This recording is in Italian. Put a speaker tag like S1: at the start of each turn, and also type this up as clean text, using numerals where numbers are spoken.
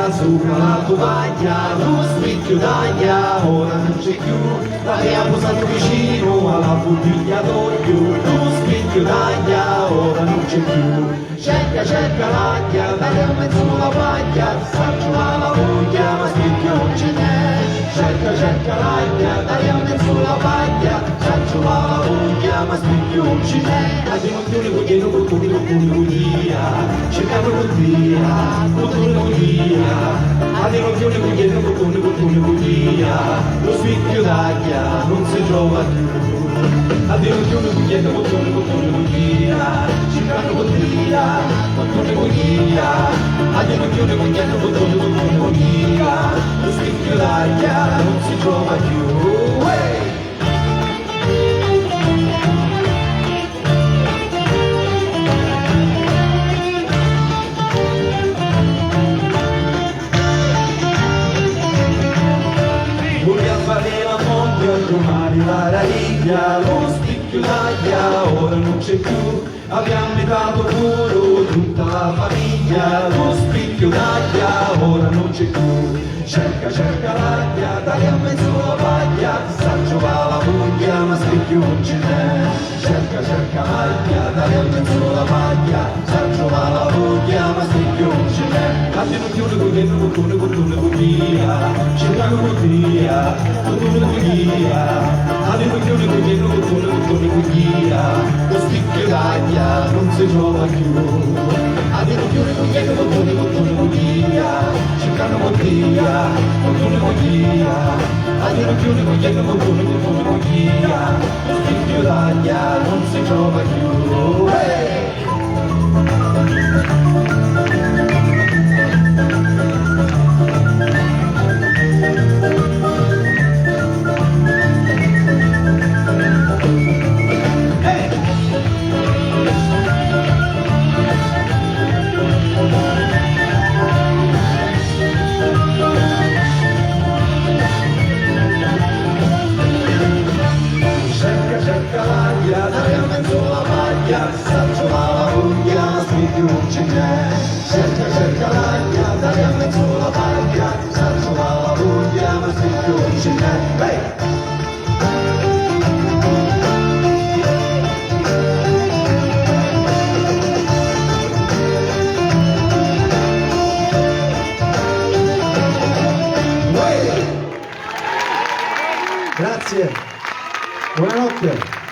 S1: raglia sopra la tovaglia, lo specchio d'aglia ora non c'è più, l'abbiamo stato vicino alla bottiglia d'olio, lo specchio d'aglia ora non c'è più, cerca l'aglia, dai a mezzo la paglia, faccia la voglia ma specchio non ce n'è, cerca l'aglia, dai a mezzo la paglia, faccia la voglia ma specchio non ce n'è, a dimozione vogliono cercano via, a dimozione via, lo specchio d'aglia non si trova più, a dimozione vogliono via, cercano via, a dimozione vogliono via, lo specchio d'aglia non si trova più. La raiglia, lo spicchio d'aglia ora non c'è più, abbiamo levato puro tutta la famiglia, lo spicchio d'aglia ora non c'è più, cerca l'aglia, dai a mezzo la paglia, saggio va la voglia ma spicchio non ce n'è, cerca l'aglia, dai a mezzo la paglia, saggio va la voglia ma spicchio non ce n'è, a te non chiude con via, cercano via, a te non chiude con via, lo spicchio d'aglia non si trova più, a te non chiude con via, cercano via, a te non chiude con via, lo spicchio d'aglia non si trova più. Saggio la voglia, spicchio non ce n'è, cerca l'aglia, dai a mezzo la paglia, saggio la voglia, ma spicchio non ce n'è.
S2: Grazie, buonanotte.